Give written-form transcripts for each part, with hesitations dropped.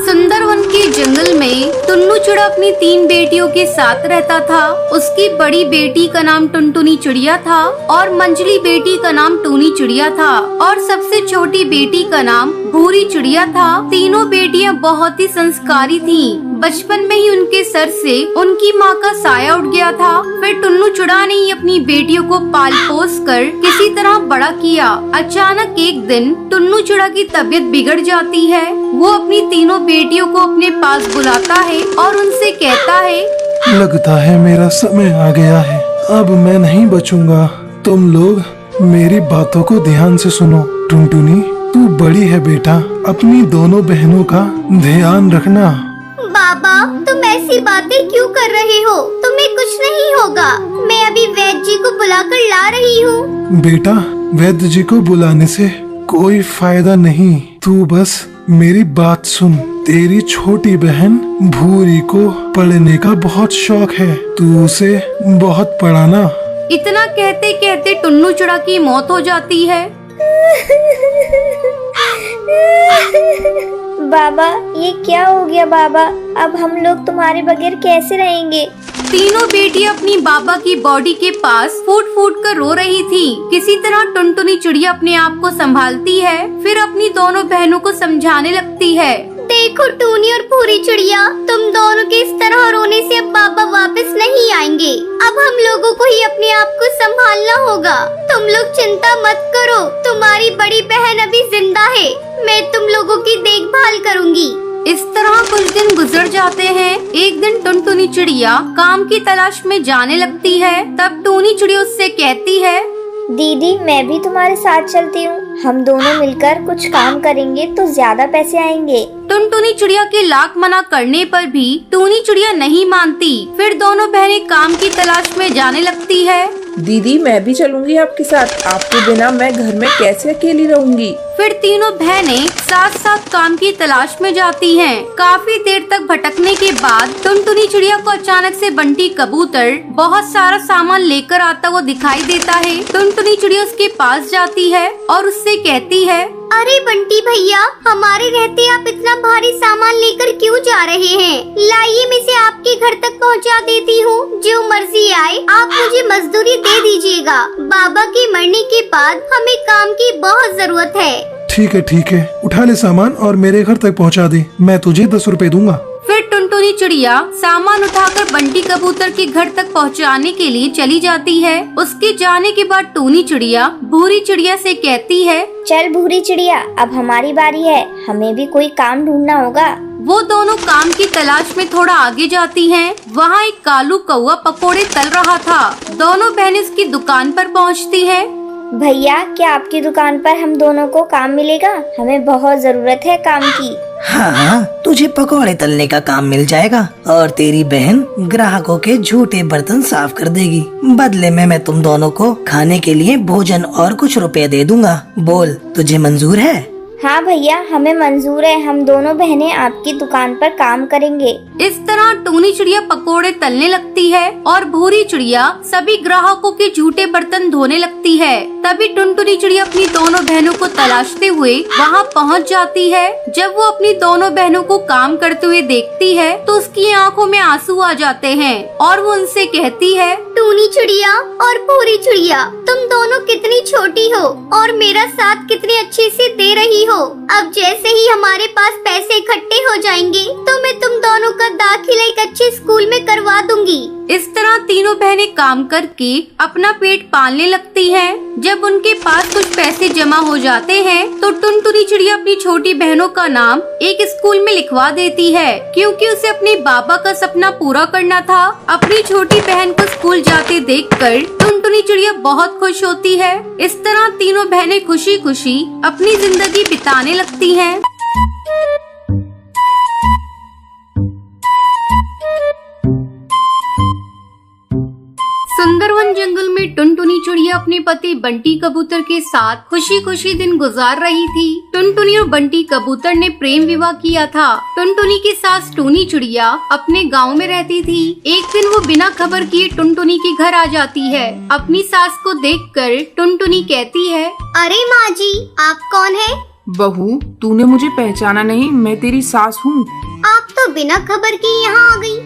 सुंदरवन के जंगल में टुन्नू चिड़ा अपनी 3 बेटियों के साथ रहता था। उसकी बड़ी बेटी का नाम टुनटुनी चिड़िया था और मंझली बेटी का नाम टूनी चिड़िया था और सबसे छोटी बेटी का नाम भूरी चिड़िया था। तीनों बेटियां बहुत ही संस्कारी थीं। बचपन में ही उनके सर से उनकी माँ का साया उठ गया था। फिर टुन्नू चिड़ा ने ही अपनी बेटियों को पाल पोस कर किसी तरह बड़ा किया। अचानक एक दिन टुन्नू चिड़ा की तबीयत बिगड़ जाती है। वो अपनी तीनों बेटियों को अपने पास बुलाता है और उनसे कहता है, लगता है मेरा समय आ गया है, अब मैं नहीं बचूंगा। तुम लोग मेरी बातों को ध्यान से सुनो। टुनटुनी, तू बड़ी है बेटा, अपनी दोनों बहनों का ध्यान रखना। बाबा, तुम ऐसी बातें क्यों कर रहे हो? तुम्हें कुछ नहीं होगा। मैं अभी वैद्य जी को बुलाकर ला रही हूँ। बेटा, वैद्य जी को बुलाने से कोई फायदा नहीं। तू बस मेरी बात सुन। तेरी छोटी बहन भूरी को पढ़ने का बहुत शौक है, तू उसे बहुत पढ़ाना। इतना कहते कहते टुन्नू चिड़ा की मौत हो जाती है। बाबा, ये क्या हो गया बाबा? अब हम लोग तुम्हारे बगैर कैसे रहेंगे? तीनों बेटियां अपनी बाबा की बॉडी के पास फूट फूट कर रो रही थी। किसी तरह टुनटुनी चिड़िया अपने आप को संभालती है, फिर अपनी दोनों बहनों को समझाने लगती है। देखो टूनी और भूरी चिड़िया, तुम दोनों के इस तरह रोने से अब बाबा वापस नहीं आएंगे। अब हम लोगों को ही अपने आप को संभालना होगा। तुम लोग चिंता मत करो, तुम्हारी बड़ी बहन अभी जिंदा है। मैं तुम लोगों की देखभाल करूंगी। इस तरह कुछ दिन गुजर जाते हैं। एक दिन टुनटुनी चिड़िया काम की तलाश में जाने लगती है। तब टूनी चिड़िया उससे कहती है, दीदी, मैं भी तुम्हारे साथ चलती हूँ। हम दोनों मिलकर कुछ काम करेंगे तो ज्यादा पैसे आएंगे। टुनटुनी चिड़िया के लाख मना करने पर भी टूनी चिड़िया नहीं मानती। फिर दोनों बहनें काम की तलाश में जाने लगती है। दीदी, मैं भी चलूंगी आपके साथ। आपके बिना मैं घर में कैसे अकेली रहूंगी? फिर तीनों बहनें साथ साथ काम की तलाश में जाती हैं। काफी देर तक भटकने के बाद टुनटुनी चिड़िया को अचानक से बंटी कबूतर बहुत सारा सामान लेकर आता हुआ दिखाई देता है। टुनटुनी चिड़िया उसके पास जाती है और उससे कहती है, अरे बंटी भैया, हमारे रहते आप इतना भारी सामान लेकर क्यों जा रहे हैं? लाइए, मैं इसे आपके घर तक पहुंचा देती हूँ। जो मर्जी आए, आप मुझे मजदूरी दे दीजिएगा। बाबा के मरने के बाद हमें काम की बहुत जरूरत है। ठीक है, उठा ले सामान और मेरे घर तक पहुंचा दे। मैं तुझे 10 रुपए दूंगा। फिर टुनटुनी चिड़िया सामान उठाकर बंटी कबूतर के घर तक पहुंचाने के लिए चली जाती है। उसके जाने के बाद टूनी चिड़िया भूरी चिड़िया से कहती है, चल भूरी चिड़िया, अब हमारी बारी है। हमें भी कोई काम ढूंढना होगा। वो दोनों काम की तलाश में थोड़ा आगे जाती हैं। वहाँ एक कालू कौवा पकोड़े तल रहा था। दोनों बहनें उसकी दुकान पर पहुँचती हैं। भैया, क्या आपकी दुकान पर हम दोनों को काम मिलेगा? हमें बहुत जरूरत है काम की। हाँ, तुझे पकौड़े तलने का काम मिल जाएगा और तेरी बहन ग्राहकों के झूठे बर्तन साफ कर देगी। बदले में मैं तुम दोनों को खाने के लिए भोजन और कुछ रुपए दे दूंगा। बोल, तुझे मंजूर है? हाँ भैया, हमें मंजूर है। हम दोनों बहनें आपकी दुकान पर काम करेंगे। इस तरह टूनी चिड़िया पकोड़े तलने लगती है और भूरी चिड़िया सभी ग्राहकों के झूठे बर्तन धोने लगती है। तभी टुनटुनी चिड़िया अपनी दोनों बहनों को तलाशते हुए वहाँ पहुँच जाती है। जब वो अपनी दोनों बहनों को काम करते हुए देखती है तो उसकी आंखों में आंसू आ जाते हैं और वो उनसे कहती है, टूनी चिड़िया और भूरी चिड़िया, तुम दोनों कितनी छोटी हो और मेरा साथ कितने अच्छे से दे रही हो। अब जैसे ही हमारे पास पैसे इकट्ठे हो जाएंगे तो मैं तुम दोनों का दाखिला एक अच्छे स्कूल में करवा दूंगी। इस तरह तीनों बहनें काम करके अपना पेट पालने लगती हैं। जब उनके पास कुछ पैसे जमा हो जाते हैं तो टुनटुनी चिड़िया अपनी छोटी बहनों का नाम एक स्कूल में लिखवा देती है, क्योंकि उसे अपने बाबा का सपना पूरा करना था। अपनी छोटी बहन को स्कूल जाते देखकर टुनटुनी चिड़िया बहुत खुश होती है। इस तरह तीनों बहनें खुशी खुशी अपनी जिंदगी बिताने लगती हैं। सुंदरवन जंगल में टुनटुनी चिड़िया अपने पति बंटी कबूतर के साथ खुशी खुशी दिन गुजार रही थी। टुनटुनी और बंटी कबूतर ने प्रेम विवाह किया था। टुनटुनी की सास टूनी चिड़िया अपने गांव में रहती थी। एक दिन वो बिना खबर किए टुनटुनी के घर आ जाती है। अपनी सास को देखकर टुनटुनी कहती है, अरे माँ जी, आप कौन है? बहू, तूने मुझे पहचाना नहीं? मैं तेरी सास हूँ। आप तो बिना खबर के यहाँ आ गई।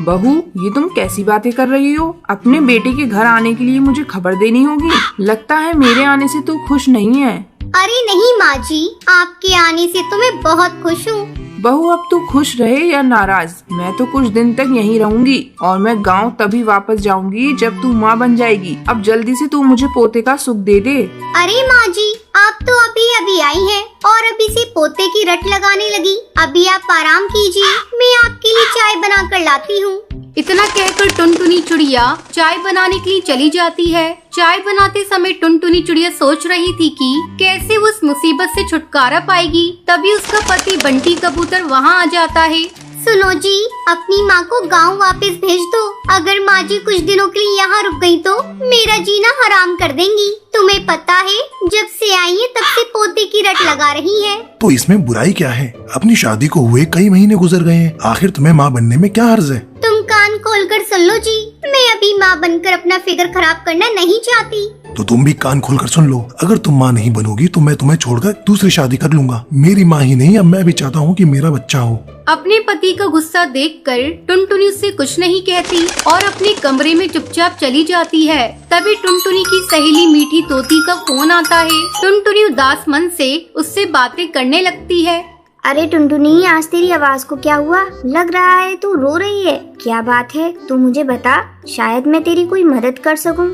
बहू, ये तुम कैसी बातें कर रही हो? अपने बेटे के घर आने के लिए मुझे खबर देनी होगी। लगता है मेरे आने से तू खुश नहीं है। अरे नहीं माँ जी, आपके आने से तो मैं बहुत खुश हूँ। बहू, अब तू खुश रहे या नाराज, मैं तो कुछ दिन तक यहीं रहूंगी और मैं गांव तभी वापस जाऊंगी जब तू माँ बन जाएगी। अब जल्दी से तू मुझे पोते का सुख दे दे। अरे माँ जी, आप तो अभी अभी आई हैं और अभी से पोते की रट लगाने लगी। अभी आप आराम कीजिए, मैं आपके लिए चाय बना कर लाती हूँ। इतना कहकर टुनटुनी चिड़िया चाय बनाने के लिए चली जाती है। चाय बनाते समय टुनटुनी चिड़िया सोच रही थी कि कैसे वो उस मुसीबत से छुटकारा पाएगी। तभी उसका पति बंटी कबूतर वहाँ आ जाता है। सुनो जी, अपनी माँ को गांव वापस भेज दो। अगर माँ जी कुछ दिनों के लिए यहाँ रुक गई तो मेरा जीना हराम कर देंगी। तुम्हें पता है, जब से आई है तब से पोते की रट लगा रही है। तो इसमें बुराई क्या है? अपनी शादी को हुए कई महीने गुजर गए हैं, आखिर तुम्हें माँ बनने में क्या हर्ज है? तुम कान खोलकर सुन लो जी, मैं अभी माँ बनकर अपना फिगर खराब करना नहीं चाहती। तो तुम भी कान खोलकर सुन लो, अगर तुम माँ नहीं बनोगी तो मैं तुम्हें छोड़कर दूसरी शादी कर लूंगा। मेरी माँ ही नहीं, अब मैं भी चाहता हूँ कि मेरा बच्चा हो। अपने पति का गुस्सा देखकर टुनटुनी उससे कुछ नहीं कहती और अपने कमरे में चुपचाप चली जाती है। तभी टुनटुनी की सहेली मीठी तोती का फोन आता है। टुनटुनी उदास मन से उससे बातें करने लगती है। अरे टुनटुनी, आज तेरी आवाज को क्या हुआ? लग रहा है तू रो रही है। क्या बात है, तू मुझे बता, शायद मैं तेरी कोई मदद कर सकूं।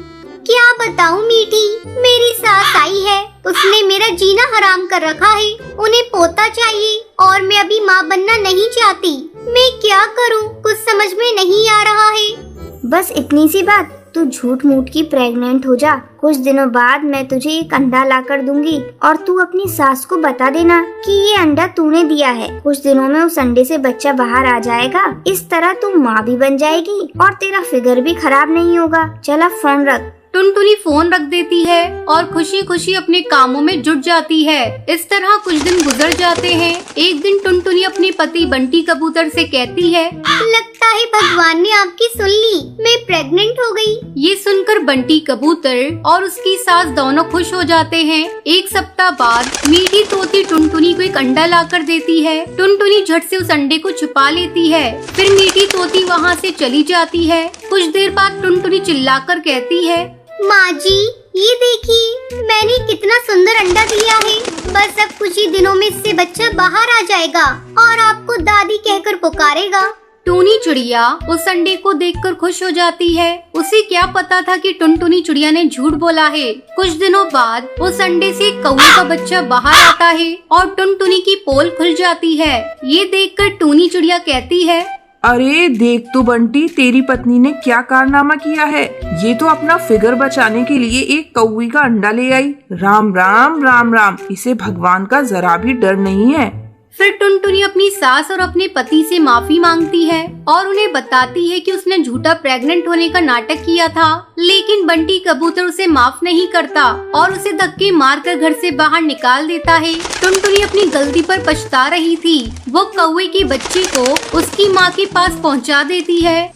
क्या बताऊं मीठी, मेरी सास आई है, उसने मेरा जीना हराम कर रखा है। उन्हें पोता चाहिए और मैं अभी माँ बनना नहीं चाहती। मैं क्या करूं, कुछ समझ में नहीं आ रहा है। बस इतनी सी बात, तू झूठ मूठ की प्रेग्नेंट हो जा। कुछ दिनों बाद मैं तुझे एक अंडा ला कर दूंगी और तू अपनी सास को बता देना कि ये अंडा तूने दिया है। कुछ दिनों में उस अंडे से बच्चा बाहर आ जाएगा। इस तरह तू माँ भी बन जाएगी और तेरा फिगर भी खराब नहीं होगा। चल अब फोन रख। टुनटुनी फोन रख देती है और खुशी खुशी अपने कामों में जुट जाती है। इस तरह कुछ दिन गुजर जाते हैं। एक दिन टुनटुनी अपने पति बंटी कबूतर से कहती है, लगता है भगवान ने आपकी सुन ली, मैं प्रेग्नेंट हो गई। ये सुनकर बंटी कबूतर और उसकी सास दोनों खुश हो जाते हैं। एक सप्ताह बाद मीठी तोती टुनटुनी को एक अंडा लाकर देती है। टुनटुनी झट से उस अंडे को छुपा लेती है। फिर मीठी तोती वहाँ से चली जाती है। कुछ देर बाद टुनटुनी चिल्लाकर कहती है, माँ जी, ये देखिए, मैंने कितना सुंदर अंडा दिया है। बस अब कुछ ही दिनों में इससे बच्चा बाहर आ जाएगा और आपको दादी कहकर पुकारेगा। टूनी चिड़िया उस अंडे को देखकर खुश हो जाती है। उसे क्या पता था कि टुनटुनी चिड़िया ने झूठ बोला है। कुछ दिनों बाद उस अंडे से कौवे का बच्चा बाहर आता है और टुनटुनी की पोल खुल जाती है। ये देखकर टूनी चिड़िया कहती है, अरे देख तो बंटी, तेरी पत्नी ने क्या कारनामा किया है। ये तो अपना फिगर बचाने के लिए एक कौवी का अंडा ले आई। राम राम राम राम, इसे भगवान का जरा भी डर नहीं है। फिर टुनटुनी अपनी सास और अपने पति से माफी मांगती है और उन्हें बताती है कि उसने झूठा प्रेग्नेंट होने का नाटक किया था। लेकिन बंटी कबूतर उसे माफ नहीं करता और उसे धक्के मारकर घर से बाहर निकाल देता है। टुनटुनी अपनी गलती पर पछता रही थी। वो कौवे के बच्चे को उसकी माँ के पास पहुँचा देती है।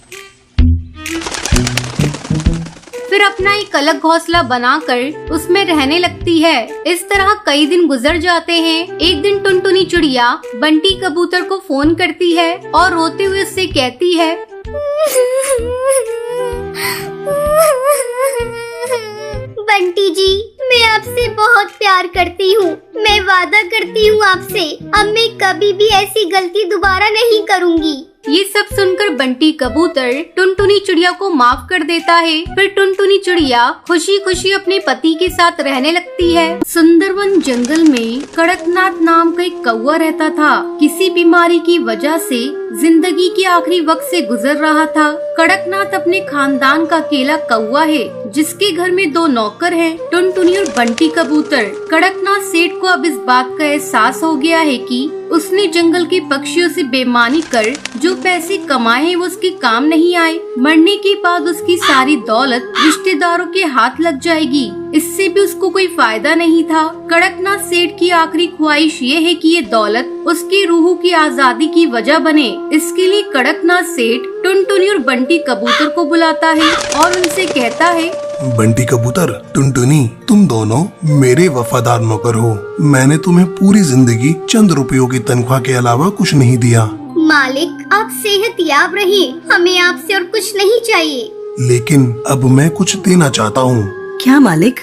फिर अपना एक अलग घोंसला बनाकर उसमें रहने लगती है। इस तरह कई दिन गुजर जाते हैं। एक दिन टुनटुनी चिड़िया बंटी कबूतर को फोन करती है और रोते हुए उससे कहती है, बंटी जी, मैं आपसे बहुत प्यार करती हूँ। मैं वादा करती हूँ आपसे, अब मैं कभी भी ऐसी गलती दोबारा नहीं करूँगी। ये सब सुनकर बंटी कबूतर टुनटुनी चिड़िया को माफ कर देता है। फिर टुनटुनी चिड़िया खुशी खुशी अपने पति के साथ रहने लगती है। सुंदरवन जंगल में कड़कनाथ नाम का एक कौवा रहता था। किसी बीमारी की वजह से जिंदगी के आखिरी वक्त से गुजर रहा था। कड़कनाथ अपने खानदान का अकेला कौवा है जिसके घर में 2 नौकर हैं, टुनटुनी और बंटी कबूतर। कड़कनाथ सेठ को अब इस बात का एहसास हो गया है कि उसने जंगल के पक्षियों से बेईमानी कर जो पैसे कमाए हैं वो उसके काम नहीं आए। मरने के बाद उसकी सारी दौलत रिश्तेदारों के हाथ लग जाएगी। इससे भी उसको कोई फायदा नहीं था। कड़कनाथ सेठ की आखिरी ख्वाहिश ये है कि ये दौलत उसकी रूह की आजादी की वजह बने। इसके लिए कड़कनाथ सेठ टुनटुनी और बंटी कबूतर को बुलाता है और उनसे कहता है, बंटी कबूतर, टुनटुनी, तुम दोनों मेरे वफादार नौकर हो। मैंने तुम्हें पूरी जिंदगी चंद रुपयों की तनख्वाह के अलावा कुछ नहीं दिया। मालिक, आप सेहतयाब रहिए, हमें आपसे और कुछ नहीं चाहिए। लेकिन अब मैं कुछ देना चाहता हूँ। क्या मालिक?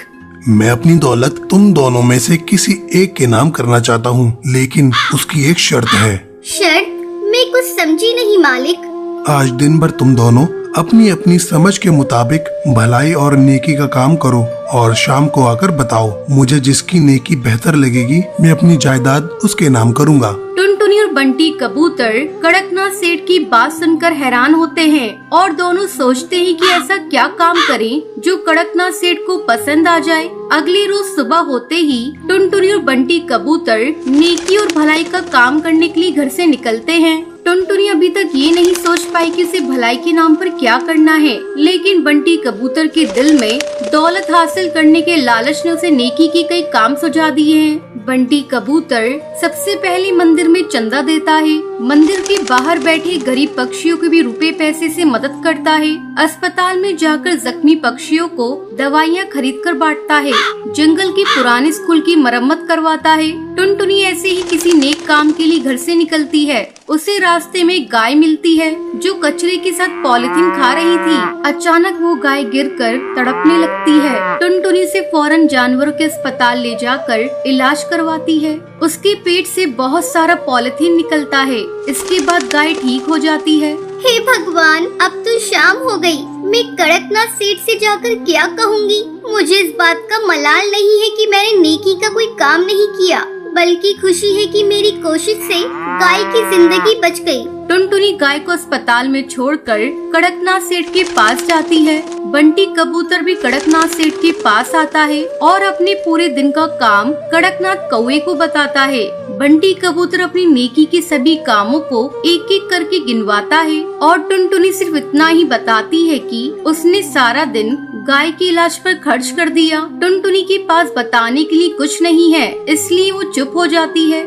मैं अपनी दौलत तुम दोनों में से किसी एक के नाम करना चाहता हूँ, लेकिन उसकी एक शर्त है। शर्त? मैं कुछ समझी नहीं मालिक। आज दिन भर तुम दोनों अपनी अपनी समझ के मुताबिक भलाई और नेकी का काम करो और शाम को आकर बताओ। मुझे जिसकी नेकी बेहतर लगेगी मैं अपनी जायदाद उसके नाम करूँगा। टुनटुनी और बंटी कबूतर कड़कनाथ सेठ की बात सुनकर हैरान होते हैं और दोनों सोचते हैं कि ऐसा क्या काम करें जो कड़कनाथ सेठ को पसंद आ जाए। अगली रोज सुबह होते ही टुनटुनी और बंटी कबूतर नेकी और भलाई का काम करने के लिए घर से निकलते हैं। टुनटुनी अभी तक ये नहीं सोच पाई कि उसे भलाई के नाम पर क्या करना है, लेकिन बंटी कबूतर के दिल में दौलत हासिल करने के लालच ने उसे नेकी के कई काम सुझा दिए हैं। बंटी कबूतर सबसे पहले मंदिर में चंदा देता है, मंदिर के बाहर बैठे गरीब पक्षियों की भी रुपए पैसे से मदद करता है, अस्पताल में जाकर जख्मी पक्षियों को दवाइयाँ खरीद कर बांटता है, जंगल के पुराने स्कूल की मरम्मत करवाता है। टुनटुनी ऐसे ही किसी नेक काम के लिए घर से निकलती है। उसे रास्ते में गाय मिलती है जो कचरे के साथ पॉलिथीन खा रही थी। अचानक वो गाय गिरकर तड़पने लगती है। टुनटुनी से फौरन जानवरों के अस्पताल ले जाकर इलाज करवाती है। उसके पेट से बहुत सारा पॉलिथीन निकलता है। इसके बाद गाय ठीक हो जाती है। हे भगवान, अब तो शाम हो गई। मैं कड़कनाथ सेठ से जाकर क्या कहूँगी? मुझे इस बात का मलाल नहीं है कि मैंने नेकी का कोई काम नहीं किया, बल्कि खुशी है कि मेरी कोशिश से गाय की जिंदगी बच गई। टुनटुनी गाय को अस्पताल में छोड़कर कड़कनाथ सेठ के पास जाती है। बंटी कबूतर भी कड़कनाथ सेठ के पास आता है और अपने पूरे दिन का काम कड़कनाथ कौवे को बताता है। बंटी कबूतर अपनी नेकी के सभी कामों को एक एक करके गिनवाता है और टुनटुनी सिर्फ इतना ही बताती है कि उसने सारा दिन गाय के इलाज पर खर्च कर दिया। टुनटुनी के पास बताने के लिए कुछ नहीं है, इसलिए वो चुप हो जाती है।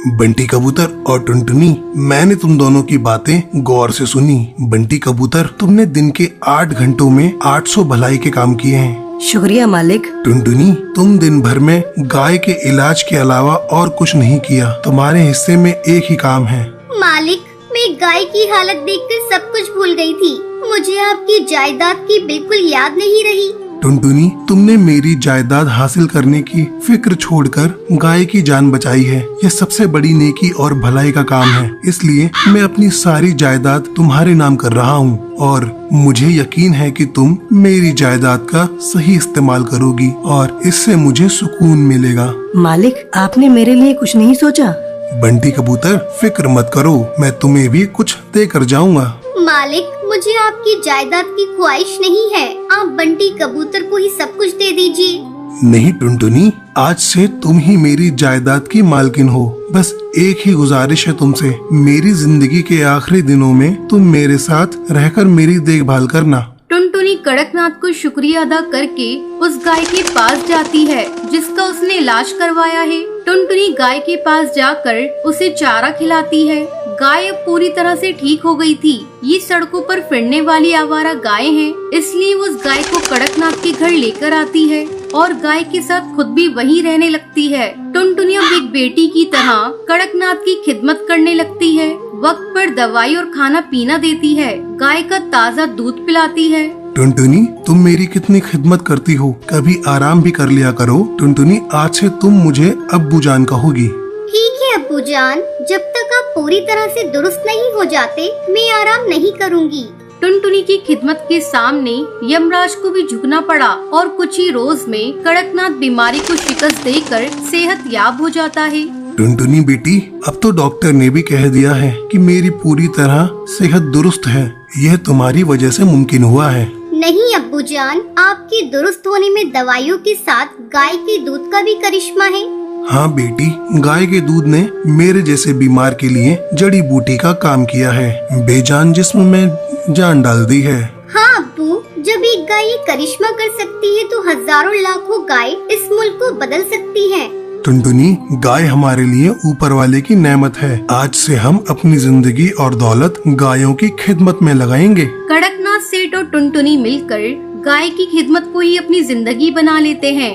बंटी कबूतर और टुनटुनी, मैंने तुम दोनों की बातें गौर से सुनी। बंटी कबूतर, तुमने दिन के 8 घंटों में 800 भलाई के काम किए हैं। शुक्रिया मालिक। टुनटुनी, तुम दिन भर में गाय के इलाज के अलावा और कुछ नहीं किया। तुम्हारे हिस्से में एक ही काम है। मालिक, मैं गाय की हालत देखकर सब कुछ भूल गई थी। मुझे आपकी जायदाद की बिल्कुल याद नहीं रही। टुनटुनी, तुमने मेरी जायदाद हासिल करने की फिक्र छोड़कर गाय की जान बचाई है। यह सबसे बड़ी नेकी और भलाई का काम है, इसलिए मैं अपनी सारी जायदाद तुम्हारे नाम कर रहा हूँ और मुझे यकीन है कि तुम मेरी जायदाद का सही इस्तेमाल करोगी और इससे मुझे सुकून मिलेगा। मालिक, आपने मेरे लिए कुछ नहीं सोचा? बंटी कबूतर, फिक्र मत करो, मैं तुम्हें भी कुछ दे कर जाऊँगा। मालिक, मुझे आपकी जायदाद की ख्वाहिश नहीं है। आप बंटी कबूतर को ही सब कुछ दे दीजिए। नहीं टुनटुनी, आज से तुम ही मेरी जायदाद की मालकिन हो। बस एक ही गुजारिश है तुमसे, मेरी जिंदगी के आखिरी दिनों में तुम मेरे साथ रहकर मेरी देखभाल करना। टुनटुनी कड़कनाथ को शुक्रिया अदा करके उस गाय के पास जाती है जिसका उसने इलाज करवाया है। टुनटुनी गाय के पास जाकर उसे चारा खिलाती है। गाय अब पूरी तरह से ठीक हो गई थी। ये सड़कों पर फिरने वाली आवारा गाय हैं, इसलिए वो उस गाय को कड़कनाथ के घर लेकर आती है और गाय के साथ खुद भी वहीं रहने लगती है। टुनटुनी अब एक बेटी की तरह कड़कनाथ की खिदमत करने लगती है। वक्त पर दवाई और खाना पीना देती है, गाय का ताज़ा दूध पिलाती है। टुनटुनी, तुम मेरी कितनी खिदमत करती हो, कभी आराम भी कर लिया करो। टुनटुनी, आज से तुम मुझे अब्बू जान कहोगी। ठीक है अब्बू जान, जब तक आप पूरी तरह से दुरुस्त नहीं हो जाते, मैं आराम नहीं करूंगी। टुनटुनी की खिदमत के सामने यमराज को भी झुकना पड़ा और कुछ ही रोज में कड़कनाथ बीमारी को शिकस्त देकर सेहतयाब हो जाता है। टुनटुनी बेटी, अब तो डॉक्टर ने भी कह दिया है कि मेरी पूरी तरह सेहत दुरुस्त है। यह तुम्हारी वजह से मुमकिन हुआ है। नहीं अब्बू जान, आपके दुरुस्त होने में दवाइयों के साथ गाय के दूध का भी करिश्मा है। हाँ बेटी, गाय के दूध ने मेरे जैसे बीमार के लिए जड़ी बूटी का काम किया है, बेजान जिस्म में जान डाल दी है। हाँ अब्बू, जब एक गाय ये करिश्मा कर सकती है तो हजारों लाखों गाय इस मुल्क को बदल सकती है। टुनटुनी, गाय हमारे लिए ऊपर वाले की नेमत है। आज से हम अपनी जिंदगी और दौलत गायों की खिदमत में लगाएंगे। कड़कनाथ सेठ और टुनटुनी मिलकर गाय की खिदमत को ही अपनी जिंदगी बना लेते हैं।